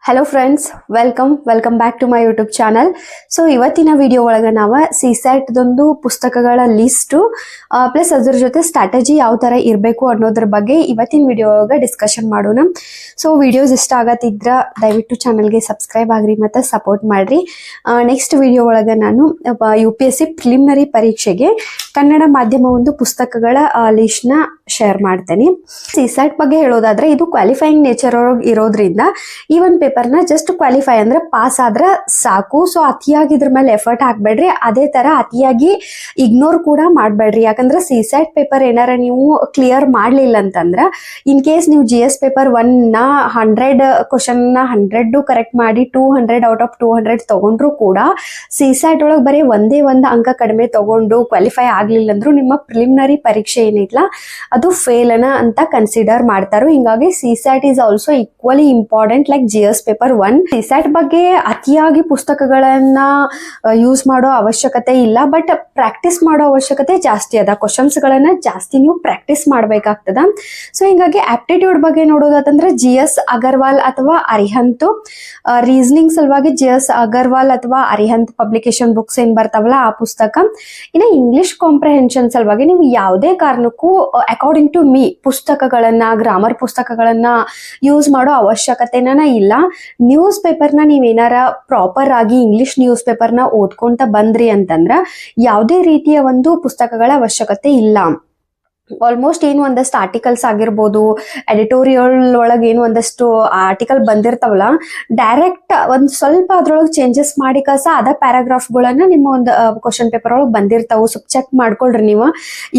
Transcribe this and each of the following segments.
Hello friends, welcome back to my YouTube channel. So ಇವತ್ತಿನ video ಒಳಗೆ ನಾವು ಸಿಸ್ಯಾಟ್ದೊಂದು ಪುಸ್ತಕಗಳ ಲಿಸ್ಟು ಪ್ಲಸ್ ಅದ್ರ ಜೊತೆ ಸ್ಟ್ರಾಟಜಿ ಯಾವ ಥರ ಇರಬೇಕು ಅನ್ನೋದ್ರ ಬಗ್ಗೆ ಇವತ್ತಿನ ವಿಡಿಯೋ ಒಳಗೆ ಡಿಸ್ಕಷನ್ ಮಾಡೋಣ. ಸೊ ವಿಡಿಯೋಸ್ ಇಷ್ಟ ಆಗತ್ತಿದ್ರೆ ದಯವಿಟ್ಟು ಚಾನಲ್ಗೆ ಸಬ್ಸ್ಕ್ರೈಬ್ ಆಗ್ರಿ ಮತ್ತು ಸಪೋರ್ಟ್ ಮಾಡಿರಿ. ನೆಕ್ಸ್ಟ್ ವಿಡಿಯೋ ಒಳಗೆ ನಾನು UPSC ಪ್ರಿಲಿಮಿನರಿ ಪರೀಕ್ಷೆಗೆ ಕನ್ನಡ ಮಾಧ್ಯಮ ಒಂದು ಪುಸ್ತಕಗಳ ಲಿಸ್ಟ್ನ ಶೇರ್ ಮಾಡ್ತೇನೆ. ಸಿಸ್ಯಾಟ್ ಬಗ್ಗೆ ಹೇಳೋದಾದ್ರೆ ಇದು ಕ್ವಾಲಿಫೈಯಿಂಗ್ ನೇಚರ್ ಇರೋದ್ರಿಂದ ಈ ಒಂದು ಪೇಪರ್ನ ಜಸ್ಟ್ ಕ್ವಾಲಿಫೈ ಅಂದ್ರೆ ಪಾಸ್ ಆದ್ರೆ ಸಾಕು. ಸೊ ಅತಿಯಾಗಿ ಇದ್ರ ಮೇಲೆ ಎಫರ್ಟ್ ಹಾಕ್ಬೇಡ್ರಿ, ಅದೇ ತರ ಅತಿಯಾಗಿ ಇಗ್ನೋರ್ ಕೂಡ ಮಾಡಬೇಡ್ರಿ. ಯಾಕಂದ್ರೆ ಸಿಸ್ಯಾಟ್ ಪೇಪರ್ ಏನಾರ ನೀವು ಕ್ಲಿಯರ್ ಮಾಡ್ಲಿಲ್ಲ ಅಂತಂದ್ರ ಇನ್ ಕೇಸ್ ನೀವು GS ಪೇಪರ್ 1ನ 100 ಕ್ವಶನ್ 100 ಕರೆಕ್ಟ್ ಮಾಡಿ 200 ಔಟ್ ಆಫ್ 200 ತಗೊಂಡ್ರು ಕೂಡ ಸಿಸ್ಯಾಟ್ ಒಳಗೆ ಬರೀ ಒಂದೇ ಒಂದು ಅಂಕ ಕಡಿಮೆ ತಗೊಂಡು ಕ್ವಾಲಿಫೈ ಆಗ್ಲಿಲ್ಲ ಅಂದ್ರೂ ನಿಮ್ಮ ಪ್ರಿಲಿಮಿನರಿ ಪರೀಕ್ಷೆ ಏನೈತ್ಲ ಅದು ಫೇಲ್ ಅಂತ ಕನ್ಸಿಡರ್ ಮಾಡ್ತಾರೋ. ಹಿಂಗಾಗಿ CSAT is also equally important like GS paper 1. CSAT ಬಗ್ಗೆ ಅತಿಯಾಗಿ ಪುಸ್ತಕಗಳನ್ನ ಯೂಸ್ ಮಾಡೋ ಅವಶ್ಯಕತೆ ಇಲ್ಲ, ಬಟ್ ಪ್ರಾಕ್ಟೀಸ್ ಮಾಡೋ ಅವಶ್ಯಕತೆ ಜಾಸ್ತಿ ಅದ. ಕ್ವಶನ್ಸ್ ಗಳನ್ನ ಜಾಸ್ತಿ ನೀವು ಪ್ರಾಕ್ಟೀಸ್ ಮಾಡ್ಬೇಕಾಗ್ತದ. ಸೊ ಹಿಂಗಾಗಿ ಆಪ್ಟಿಟ್ಯೂಡ್ ಬಗ್ಗೆ ನೋಡೋದಂದ್ರೆ GS ಅಗರ್ವಾಲ್ ಅಥವಾ ಅರಿಹಂತ್, ರೀಸನಿಂಗ್ ಸಲುವಾಗಿ GS ಅಗರ್ವಾಲ್ ಅಥವಾ ಅರಿಹಂತ್ ಪಬ್ಲಿಕೇಶನ್ ಬುಕ್ಸ್ ಏನ್ ಬರ್ತಾವಲ್ಲ ಆ ಪುಸ್ತಕ. ಇನ್ನು ಇಂಗ್ಲಿಷ್ ಕಾಂಪ್ರಿಹೆನ್ಷನ್ ಸಲುವಾಗಿ ನೀವು ಯಾವುದೇ ಕಾರಣಕ್ಕೂ ಅಕಾರ್ಡಿಂಗ್ ಟು ಮೀ ಪುಸ್ತಕಗಳನ್ನ ಗ್ರಾಮರ್ ಪುಸ್ತಕಗಳನ್ನ ಯೂಸ್ ಮಾಡೋ ಅವಶ್ಯಕತೆನ ಇಲ್ಲ. ನ್ಯೂಸ್ ಪೇಪರ್ನ ನೀವೇನಾರ ಪ್ರಾಪರ್ ಆಗಿ ಇಂಗ್ಲಿಷ್ ನ್ಯೂಸ್ ಪೇಪರ್ನ ಓದ್ಕೊಂತ ಬಂದ್ರಿ ಅಂತಂದ್ರ ಯಾವುದೇ ರೀತಿಯ ಒಂದು ಪುಸ್ತಕಗಳ ಅವಶ್ಯಕತೆ ಇಲ್ಲ. ಆಲ್ಮೋಸ್ಟ್ ಏನು ಒಂದಷ್ಟು ಆರ್ಟಿಕಲ್ಸ್ ಆಗಿರ್ಬೋದು, ಎಡಿಟೋರಿಯಲ್ ಒಳಗೆ ಏನು ಒಂದಷ್ಟು ಆರ್ಟಿಕಲ್ ಬಂದಿರ್ತಾವಲ್ಲ, ಡೈರೆಕ್ಟ್ ಒಂದ್ ಸ್ವಲ್ಪ ಅದ್ರೊಳಗೆ ಚೇಂಜಸ್ ಮಾಡಿ ಕಸ ಅದ ಪ್ಯಾರಾಗ್ರಾಫ್ಗಳನ್ನ ನಿಮ್ಮ ಒಂದು ಕ್ವಶನ್ ಪೇಪರ್ ಒಳಗೆ ಬಂದಿರ್ತಾವು. ಸ್ವಲ್ಪ ಚೆಕ್ ಮಾಡ್ಕೊಳ್ರಿ. ನೀವು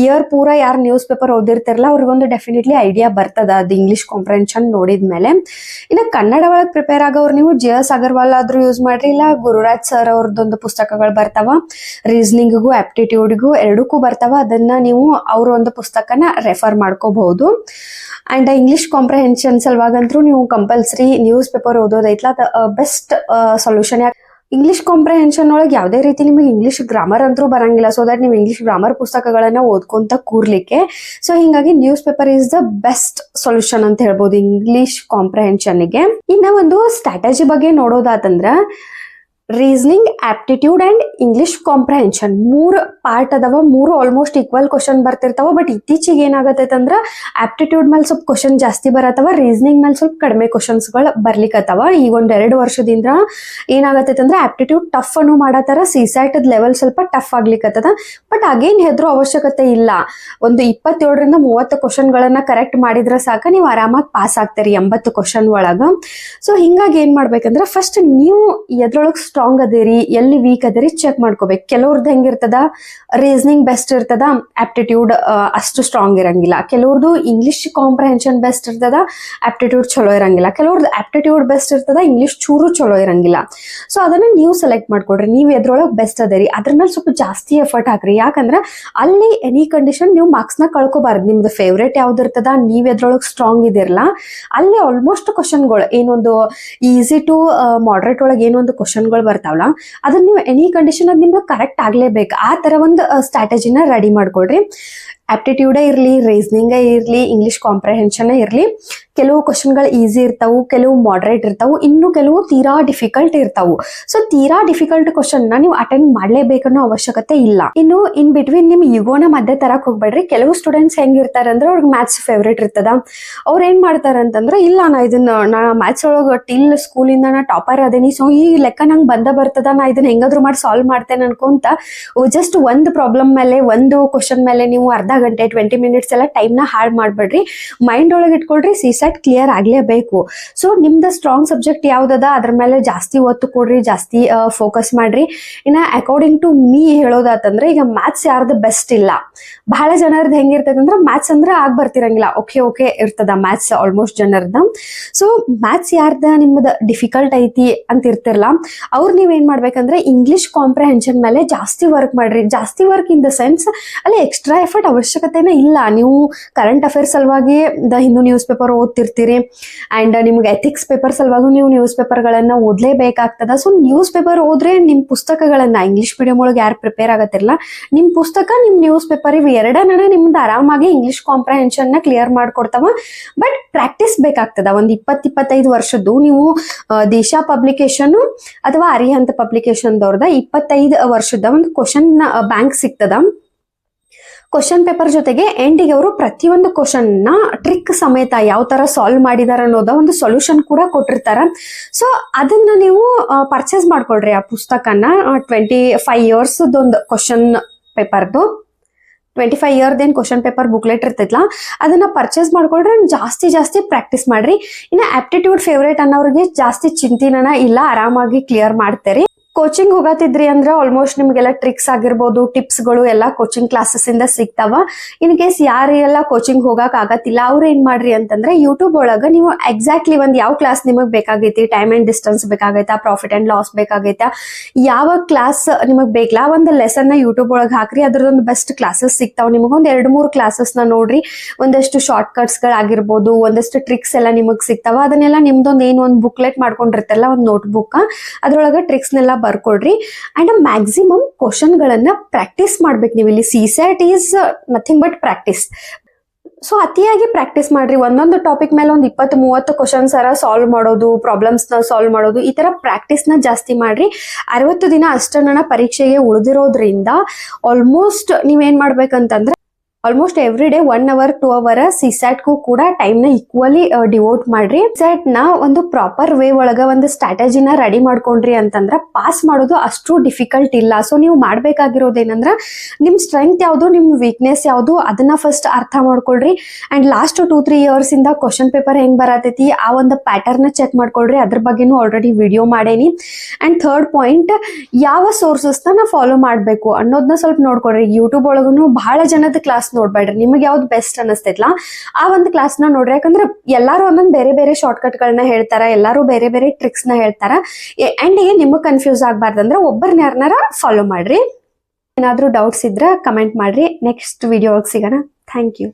ಇಯರ್ ಪೂರ ಯಾರು ನ್ಯೂಸ್ ಪೇಪರ್ ಓದಿರ್ತಿರಲ್ಲ ಅವ್ರಿಗೊಂದು ಡೆಫಿನೆಟ್ಲಿ ಐಡಿಯಾ ಬರ್ತದ ಅದು ಇಂಗ್ಲಿಷ್ ಕಾಂಪ್ರಿಹೆನ್ಷನ್ ನೋಡಿದ್ಮೇಲೆ. ಇನ್ನು ಕನ್ನಡ ಒಳಗೆ ಪ್ರಿಪೇರ್ ಆಗೋರು ನೀವು GS ಅಗರ್ವಾಲ್ ಆದ್ರೂ ಯೂಸ್ ಮಾಡ್ರಿ, ಇಲ್ಲ ಗುರುರಾಜ್ ಸರ್ ಅವ್ರದ್ದೊಂದು ಪುಸ್ತಕಗಳು ಬರ್ತಾವ, ರೀಸನಿಂಗ್ಗೂ ಆಪ್ಟಿಟ್ಯೂಡ್ಗೂ ಎರಡಕ್ಕೂ ಬರ್ತಾವ. ಅದನ್ನ ನೀವು ಅವ್ರ ಒಂದು ಪುಸ್ತಕನ ರೆಫರ್ ಮಾಡ್ಕೋಬಹುದು. ಅಂಡ್ ಇಂಗ್ಲಿಷ್ ಕಾಂಪ್ರಿಹೆನ್ಷನ್ ಸಲುವಾಗಂತೂ ನೀವು ಕಂಪಲ್ಸರಿ ನ್ಯೂಸ್ ಪೇಪರ್ ಓದೋದೈತ್ಲ ಬೆಸ್ಟ್ ಸೊಲ್ಯೂಷನ್. ಇಂಗ್ಲಿಷ್ ಕಾಂಪ್ರಿಹೆನ್ಷನ್ ಒಳಗೆ ಯಾವುದೇ ರೀತಿ ನಿಮಗೆ ಇಂಗ್ಲಿಷ್ ಗ್ರಾಮರ್ ಅಂತೂ ಬರಂಗಿಲ್ಲ, ಸೊ ದಟ್ ನೀವು ಇಂಗ್ಲಿಷ್ ಗ್ರಾಮರ್ ಪುಸ್ತಕಗಳನ್ನ ಓದ್ಕೊಂತ ಕೂರ್ಲಿಕ್ಕೆ. ಸೊ ಹಿಂಗಾಗಿ news paper is the best solution ಅಂತ ಹೇಳ್ಬೋದು ಇಂಗ್ಲಿಷ್ ಕಾಂಪ್ರಿಹೆನ್ಷನ್ಗೆ. ಇನ್ನ ಒಂದು ಸ್ಟ್ರಾಟಜಿ ಬಗ್ಗೆ ನೋಡೋದಾತಂದ್ರ reasoning, aptitude and English comprehension ಮೂರು ಪಾರ್ಟ್ ಅದಾವ. ಮೂರು ಆಲ್ಮೋಸ್ಟ್ ಈಕ್ವಲ್ ಕ್ವಶನ್ ಬರ್ತಿರ್ತಾವ. ಬಟ್ ಇತ್ತೀಚೆಗೆ ಏನಾಗತ್ತೈತೆ ಅಂದ್ರ ಆಪ್ಟಿಟ್ಯೂಡ್ ಮೇಲೆ ಸ್ವಲ್ಪ ಕ್ವಶನ್ ಜಾಸ್ತಿ ಬರತ್ತವ, ರೀಸನಿಂಗ್ ಮೇಲೆ ಸ್ವಲ್ಪ ಕಡಿಮೆ ಕ್ವಶನ್ಸ್ಗಳು ಬರ್ಲಿಕ್ಕತ್ತವ. ಈಗ ಒಂದ್ 2 ವರ್ಷದಿಂದ ಏನಾಗತ್ತೈತೆ ಅಂದ್ರೆ ಆಪ್ಟಿಟ್ಯೂಡ್ ಟಫ್ ಅನ್ನು ಮಾಡತ್ತಾರ, ಸಿಸ್ಯಾಟ್ ಲೆವೆಲ್ ಸ್ವಲ್ಪ ಟಫ್ ಆಗ್ಲಿಕ್ಕತ್ತದ. ಬಟ್ ಅಗೇನ್ ಹೆದ್ರೋ ಅವಶ್ಯಕತೆ ಇಲ್ಲ. ಒಂದು 27ರಿಂದ 30 ಕ್ವಶನ್ಗಳನ್ನ ಕರೆಕ್ಟ್ ಮಾಡಿದ್ರೆ ಸಾಕ, ನೀವು ಆರಾಮಾಗಿ ಪಾಸ್ ಆಗ್ತೀರಿ 80 ಕ್ವಶನ್ ಒಳಗ. ಸೊ ಹಿಂಗಾಗಿ ಏನ್ ಮಾಡ್ಬೇಕಂದ್ರೆ ಫಸ್ಟ್ ನೀವು ಎದ್ರೊಳಗೆ ಸ್ಟ್ರಾಂಗ್ ಅದೇರಿ, ಎಲ್ಲಿ ವೀಕ್ ಅದೇರಿ ಚೆಕ್ ಮಾಡ್ಕೋಬೇಕು. ಕೆಲವ್ರದ್ದು ಹೆಂಗಿರ್ತದ, ರೀಸನಿಂಗ್ ಬೆಸ್ಟ್ ಇರ್ತದ, ಆಪ್ಟಿಟ್ಯೂಡ್ ಅಷ್ಟು ಸ್ಟ್ರಾಂಗ್ ಇರಂಗಿಲ್ಲ. ಕೆಲವ್ರದ್ದು ಇಂಗ್ಲಿಷ್ ಕಾಂಪ್ರಿಹೆನ್ಷನ್ ಬೆಸ್ಟ್ ಇರ್ತದ, ಆಪ್ಟಿಟ್ಯೂಡ್ ಚಲೋ ಇರಂಗಿಲ್ಲ. ಕೆಲವ್ರದ್ದು ಆಪ್ಟಿಟ್ಯೂಡ್ ಬೆಸ್ಟ್ ಇರ್ತದ, ಇಂಗ್ಲಿಷ್ ಚೂರು ಚಲೋ ಇರಂಗಿಲ್ಲ. ಸೊ ಅದನ್ನ ನೀವು ಸೆಲೆಕ್ಟ್ ಮಾಡ್ಕೊಡ್ರಿ. ನೀವು ಎದ್ರೊಳಗೆ ಬೆಸ್ಟ್ ಅದೇರಿ ಅದ್ರ ಮೇಲೆ ಸ್ವಲ್ಪ ಜಾಸ್ತಿ ಎಫರ್ಟ್ ಹಾಕ್ರಿ. ಯಾಕಂದ್ರೆ ಅಲ್ಲಿ ಎನಿ ಕಂಡೀಷನ್ ನೀವು ಮಾರ್ಕ್ಸ್ ನ ಕಳ್ಕೊಬಾರ್ದು. ನಿಮ್ದು ಫೇವ್ರೇಟ್ ಯಾವ್ದು ಇರ್ತದ, ನೀವ್ ಎದ್ರೊಳಗೆ ಸ್ಟ್ರಾಂಗ್ ಇದಿರಲ್ಲ, ಅಲ್ಲಿ ಆಲ್ಮೋಸ್ಟ್ ಕ್ವಶನ್ಗಳು ಏನೊಂದು ಈಸಿ ಟು ಮಾಡ್ರೇಟ್ ಒಳಗೆ ಏನೊಂದು ಕ್ವಶನ್ಗಳು ಬರ್ತಾವಲ್ಲ ಅದನ್ನ ನೀವು ಎನಿ ಕಂಡೀಷನ್ ಅದ್ ನಿಮ್ಗೆ ಕರೆಕ್ಟ್ ಆಗ್ಲೇಬೇಕು. ಆ ತರ ಒಂದು ಸ್ಟ್ರಾಟಜಿನ ರೆಡಿ ಮಾಡ್ಕೊಳ್ರಿ. ಆಪ್ಟಿಟ್ಯೂಡೇ ಇರ್ಲಿ, ರೀಸನಿಂಗೇ ಇರ್ಲಿ, ಇಂಗ್ಲಿಷ್ ಕಾಂಪ್ರಿಹೆನ್ಷನ್ ಇರ್ಲಿ, ಕೆಲವು ಕ್ವಶನ್ಗಳು ಈಸಿ ಇರ್ತಾವು, ಕೆಲವು ಮಾಡ್ರೇಟ್ ಇರ್ತಾವು, ಇನ್ನು ಕೆಲವು ತೀರಾ ಡಿಫಿಕಲ್ಟ್ ಇರ್ತಾವು. ಸೊ ತೀರಾ ಡಿಫಿಕಲ್ಟ್ ಕ್ವಶನ್ ನ ನೀವು ಅಟೆಂಡ್ ಮಾಡ್ಲೇಬೇಕನ್ನೋ ಅವಶ್ಯಕತೆ ಇಲ್ಲ. ಇನ್ನು ಇನ್ ಬಿಟ್ವೀನ್ ನಿಮ್ ಈಗೋನ ಮಧ್ಯೆ ತರಕ್ ಹೋಗ್ಬೇಡ್ರಿ. ಕೆಲವು ಸ್ಟೂಡೆಂಟ್ಸ್ ಹೆಂಗಿರ್ತಾರೆ ಅಂದ್ರೆ ಅವ್ರಿಗೆ ಮ್ಯಾಥ್ಸ್ ಫೇವ್ರೇಟ್ ಇರ್ತದ. ಅವ್ರು ಏನ್ ಮಾಡ್ತಾರ ಅಂತಂದ್ರೆ ಇಲ್ಲ ನಾ ಮ್ಯಾಥ್ಸ್ ಒಳಗ ಟಿಲ್ ಸ್ಕೂಲಿಂದ ನಾ ಟಾಪರ್ ಅದೇನಿ, ಸೊ ಈ ಲೆಕ್ಕ ನಂಗೆ ಬರ್ತದ, ನಾ ಇದನ್ನ ಹೆಂಗಾದ್ರು ಮಾಡಿ ಸಾಲ್ವ್ ಮಾಡ್ತೇನೆ ಅನ್ಕೊಂತ ಜಸ್ಟ್ ಒಂದು ಪ್ರಾಬ್ಲಮ್ ಮೇಲೆ ಒಂದು ಕ್ವಶನ್ ಮೇಲೆ ನೀವು ಅರ್ಧ ಗಂಟೆ 20 ಮಿನಿಟ್ಸ್ ಎಲ್ಲ ಟೈಮ್ ನ ಹಾಳು ಮಾಡ್ಬೇಡ್ರಿ. ಮೈಂಡ್ ಒಳಗೆ ಇಟ್ಕೊಳ್ರಿ ಸಿಸ್ಯಾಟ್ ಕ್ಲಿಯರ್ ಆಗ್ಲೇಬೇಕು. ಸೊ ನಿಮ್ದು ಸ್ಟ್ರಾಂಗ್ ಸಬ್ಜೆಕ್ಟ್ ಯಾವ್ದದ ಅದ್ರ ಮೇಲೆ ಜಾಸ್ತಿ ಒತ್ತು ಕೊಡ್ರಿ, ಜಾಸ್ತಿ ಫೋಕಸ್ ಮಾಡ್ರಿ. ಇನ್ನ ಅಕಾರ್ಡಿಂಗ್ ಟು ಮೀ ಹೇಳೋದಾತಂದ್ರೆ ಈಗ ಮ್ಯಾಥ್ಸ್ ಯಾರ್ದು ಬೆಸ್ಟ್ ಇಲ್ಲ. ಬಹಳ ಜನರದ್ದು ಹೆಂಗಿರ್ತದ ಅಂದ್ರೆ ಮ್ಯಾಥ್ಸ್ ಅಂದ್ರೆ ಬರ್ತಿರಂಗಿಲ್ಲ, ಓಕೆ ಇರ್ತದ ಮ್ಯಾಥ್ಸ್ ಆಲ್ಮೋಸ್ಟ್ ಜನರದ. ಸೊ ಮ್ಯಾಥ್ಸ್ ಯಾರ್ದ ನಿಮ್ದು ಡಿಫಿಕಲ್ಟ್ ಐತಿ ಅಂತ ಇರ್ತಿರಲ್ಲ ಅವ್ರು ನೀವೇನ್ ಮಾಡ್ಬೇಕಂದ್ರೆ ಇಂಗ್ಲಿಷ್ ಕಾಂಪ್ರಿಹೆನ್ಷನ್ ಮೇಲೆ ಜಾಸ್ತಿ ವರ್ಕ್ ಮಾಡ್ರಿ. ಜಾಸ್ತಿ ವರ್ಕ್ ಇನ್ ದ ಸೆನ್ಸ್ ಅಲ್ಲಿ ಎಕ್ಸ್ಟ್ರಾ ಎಫರ್ಟ್ ಅವಶ್ಯ ಅವಶ್ಯಕತೆನೇ ಇಲ್ಲ. ನೀವು ಕರೆಂಟ್ ಅಫೇರ್ಸ್ ಸಲುವಾಗಿ ದ ಹಿಂದೂ ನ್ಯೂಸ್ ಪೇಪರ್ ಓದ್ತಿರ್ತೀರಿ ಅಂಡ್ ನಿಮ್ಗೆ ಎಥಿಕ್ಸ್ ಪೇಪರ್ ಸಲುವಾಗಿ ನೀವು ನ್ಯೂಸ್ ಪೇಪರ್ಗಳನ್ನ ಓದಲೇಬೇಕಾಗ್ತದ. ಸೊ ನ್ಯೂಸ್ ಪೇಪರ್ ಓದ್ರೆ ನಿಮ್ ಪುಸ್ತಕಗಳನ್ನ ಇಂಗ್ಲಿಷ್ ಮೀಡಿಯಂ ಒಳಗೆ ಯಾರು ಪ್ರಿಪೇರ್ ಆಗತ್ತಿರಲ್ಲ, ನಿಮ್ ಪುಸ್ತಕ ನಿಮ್ ನ್ಯೂಸ್ ಪೇಪರ್ ಇವು ಎರಡನ್ನ ನಿಮ್ದು ಆರಾಮಾಗಿ ಇಂಗ್ಲಿಷ್ ಕಾಂಪ್ರಹೆನ್ಷನ್ ನ ಕ್ಲಿಯರ್ ಮಾಡ್ಕೊಡ್ತಾವ. ಬಟ್ ಪ್ರಾಕ್ಟೀಸ್ ಬೇಕಾಗ್ತದ. ಒಂದ್ 20-25 ವರ್ಷದ್ದು ನೀವು ದೇಶ ಪಬ್ಲಿಕೇಶನ್ ಅಥವಾ ಅರಿಹಂತ ಪಬ್ಲಿಕೇಶನ್ ದವ್ರದ 25 ವರ್ಷದ ಒಂದು ಕ್ವಶನ್ ಬ್ಯಾಂಕ್ ಸಿಗ್ತದ. ಕ್ವಶನ್ ಪೇಪರ್ ಜೊತೆಗೆ ಎಂಡಿಗೆ ಅವರು ಪ್ರತಿಯೊಂದು ಕ್ವಶನ್ ನ ಟ್ರಿಕ್ ಸಮೇತ ಯಾವ ತರ ಸಾಲ್ವ್ ಮಾಡಿದಾರ ಅನ್ನೋದ ಒಂದು ಸೊಲ್ಯೂಷನ್ ಕೂಡ ಕೊಟ್ಟಿರ್ತಾರ. ಸೊ ಅದನ್ನ ನೀವು ಪರ್ಚೇಸ್ ಮಾಡ್ಕೊಳ್ರಿ. ಆ ಪುಸ್ತಕನ 25 years ಒಂದು ಕ್ವಶನ್ ಪೇಪರ್ದು 25 years ಏನ್ ಕ್ವಶನ್ ಪೇಪರ್ ಬುಕ್ಲೆಟ್ ಇರ್ತೈತ್ಲಾ ಅದನ್ನ ಪರ್ಚೇಸ್ ಮಾಡ್ಕೊಂಡ್ರೆ ಜಾಸ್ತಿ ಪ್ರಾಕ್ಟೀಸ್ ಮಾಡ್ರಿ. ಇನ್ನ ಆಪ್ಟಿಟ್ಯೂಡ್ ಫೇವ್ರೇಟ್ ಅನ್ನೋರಿಗೆ ಜಾಸ್ತಿ ಚಿಂತಿನ ಇಲ್ಲ, ಆರಾಮಾಗಿ ಕ್ಲಿಯರ್ ಮಾಡ್ತೇರಿ. ಕೋಚಿಂಗ್ ಹೋಗತಿದ್ರಿ ಅಂದ್ರೆ ಆಲ್ಮೋಸ್ಟ್ ನಿಮ್ಗೆಲ್ಲ ಟ್ರಿಕ್ಸ್ ಆಗಿರ್ಬೋದು, ಟಿಪ್ಸ್ ಗಳು ಎಲ್ಲ ಕೋಚಿಂಗ್ ಕ್ಲಾಸಸ್ ಇಂದ ಸಿಗ್ತಾವ. ಇನ್ ಕೇಸ್ ಯಾರೆಲ್ಲ ಕೋಚಿಂಗ್ ಹೋಗಕ್ ಆಗತ್ತಿಲ್ಲ ಅವ್ರು ಏನ್ ಮಾಡ್ರಿ ಅಂತಂದ್ರೆ ಯೂಟ್ಯೂಬ್ ಒಳಗ ನೀವು ಎಕ್ಸಾಕ್ಟ್ಲಿ ಒಂದ್ ಯಾವ ಕ್ಲಾಸ್ ನಿಮಗ್ ಬೇಕಾಗೈತಿ, ಟೈಮ್ ಅಂಡ್ ಡಿಸ್ಟೆನ್ಸ್ ಬೇಕಾಗೈತಾ, ಪ್ರಾಫಿಟ್ ಅಂಡ್ ಲಾಸ್ ಬೇಕಾಗೈತಾ, ಯಾವ ಕ್ಲಾಸ್ ನಿಮಗ್ ಬೇಕಲ್ಲ ಒಂದು ಲೆಸನ್ ನ ಯೂಟ್ಯೂಬ್ ಒಳಗ್ ಹಾಕ್ರಿ. ಅದ್ರದೊಂದು ಬೆಸ್ಟ್ ಕ್ಲಾಸಸ್ ಸಿಗ್ತಾವ. ನಿಮಗೊಂದ್ 2-3 ಕ್ಲಾಸಸ್ ನ ನೋಡ್ರಿ. ಒಂದಷ್ಟು ಶಾರ್ಟ್ ಕಟ್ಸ್ ಗಳಾಗಿರ್ಬೋದು, ಒಂದಷ್ಟು ಟ್ರಿಕ್ಸ್ ಎಲ್ಲ ನಿಮಗ್ ಸಿಗ್ತಾವ. ಅದನ್ನೆಲ್ಲ ನಿಮ್ದೊಂದ್ ಏನು ಒಂದ್ ಬುಕ್ಲೆಟ್ ಮಾಡ್ಕೊಂಡಿರ್ತಲ್ಲ, ಒಂದ್ ನೋಟ್ ಬುಕ್, ಅದ್ರೊಳಗ ಟ್ರಿಕ್ಸ್ ನೆಲ್ಲ ಬರ್ಕೊಡ್ರಿ. ಅಂಡ್ ಮ್ಯಾಕ್ಸಿಮಮ್ ಕ್ವಶನ್ ಗಳನ್ನ ಪ್ರಾಕ್ಟೀಸ್ ಮಾಡ್ಬೇಕು. ನೀವು ಇಲ್ಲಿ CSAT is nothing but practice. So ಅತಿಯಾಗಿ ಪ್ರಾಕ್ಟೀಸ್ ಮಾಡ್ರಿ. ಒಂದೊಂದು ಟಾಪಿಕ್ ಮೇಲೆ ಒಂದು 20-30 ಕ್ವಶನ್ಸ್ ಸಾಲ್ವ್ ಮಾಡೋದು, ಪ್ರಾಬ್ಲಮ್ಸ್ ನ ಸಾಲ್ವ್ ಮಾಡೋದು, ಈ ತರ ಪ್ರಾಕ್ಟೀಸ್ ನ ಜಾಸ್ತಿ ಮಾಡ್ರಿ. 60 ದಿನ ಅಷ್ಟನ್ನ ಪರೀಕ್ಷೆಗೆ ಉಳಿದಿರೋದ್ರಿಂದ ಆಲ್ಮೋಸ್ಟ್ ನೀವೇನ್ ಮಾಡ್ಬೇಕಂತಂದ್ರೆ almost every day 1 hour 2 hour CSAT ಗೂ ಕೂಡ ಟೈಮ್ ನ ಈಕ್ವಲಿ ಡಿವೋಟ್ ಮಾಡ್ರಿ. CSAT ನ ಒಂದು ಪ್ರಾಪರ್ ವೇ ಒಳಗ ಒಂದು ಸ್ಟ್ರಾಟಜಿನ ರೆಡಿ ಮಾಡ್ಕೊಂಡ್ರಿ ಅಂತಂದ್ರ ಪಾಸ್ ಮಾಡೋದು ಅಷ್ಟು ಡಿಫಿಕಲ್ಟ್ ಇಲ್ಲ. ಸೊ ನೀವು ಮಾಡ್ಬೇಕಾಗಿರೋದೇನಂದ್ರ ನಿಮ್ ಸ್ಟ್ರೆಂತ್ ಯಾವ್ದು, ನಿಮ್ ವೀಕ್ನೆಸ್ ಯಾವ್ದು ಅದನ್ನ ಫಸ್ಟ್ ಅರ್ಥ ಮಾಡ್ಕೊಳ್ರಿ. ಅಂಡ್ ಲಾಸ್ಟ್ 2-3 years ಇಂದ ಕ್ವಶನ್ ಪೇಪರ್ ಹೆಂಗ್ ಬರತೈತಿ ಆ ಒಂದು ಪ್ಯಾಟರ್ನ್ ಚೆಕ್ ಮಾಡ್ಕೊಳ್ರಿ. ಅದ್ರ ಬಗ್ಗೆನೂ ಆಲ್ರೆಡಿ ವಿಡಿಯೋ ಮಾಡೇನಿ. ಅಂಡ್ ಥರ್ಡ್ ಪಾಯಿಂಟ್, ಯಾವ ಸೋರ್ಸಸ್ ನಾ ಫಾಲೋ ಮಾಡ್ಬೇಕು ಅನ್ನೋದನ್ನ ಸ್ವಲ್ಪ ನೋಡ್ಕೊಳ್ರಿ. ಯೂಟ್ಯೂಬ್ ಒಳಗೂ ಬಹಳ ಜನದ ಕ್ಲಾಸ್ ನೋಡ್ಬೇಡ್ರಿ. ನಿಮಗೆ ಯಾವ್ದು ಬೆಸ್ಟ್ ಅನ್ನಿಸ್ತೈತ್ಲಾ ಆ ಒಂದು ಕ್ಲಾಸ್ ನ ನೋಡ್ರಿ. ಯಾಕಂದ್ರೆ ಎಲ್ಲಾರು ಒಂದೊಂದ್ ಬೇರೆ ಶಾರ್ಟ್ ಕಟ್ ಗಳನ್ನ ಹೇಳ್ತಾರ, ಎಲ್ಲಾರು ಬೇರೆ ಟ್ರಿಕ್ಸ್ ನ ಹೇಳ್ತಾರ. ಅಂಡ್ ನಿಮಗ್ ಕನ್ಫ್ಯೂಸ್ ಆಗ್ಬಾರ್ದಂದ್ರ ಒಬ್ಬರನ್ನ ಯಾರನ್ನಾರ ಫಾಲೋ ಮಾಡ್ರಿ. ಏನಾದ್ರೂ ಡೌಟ್ಸ್ ಇದ್ರ ಕಮೆಂಟ್ ಮಾಡ್ರಿ. ನೆಕ್ಸ್ಟ್ ವಿಡಿಯೋ ಸಿಗೋಣ. Thank you.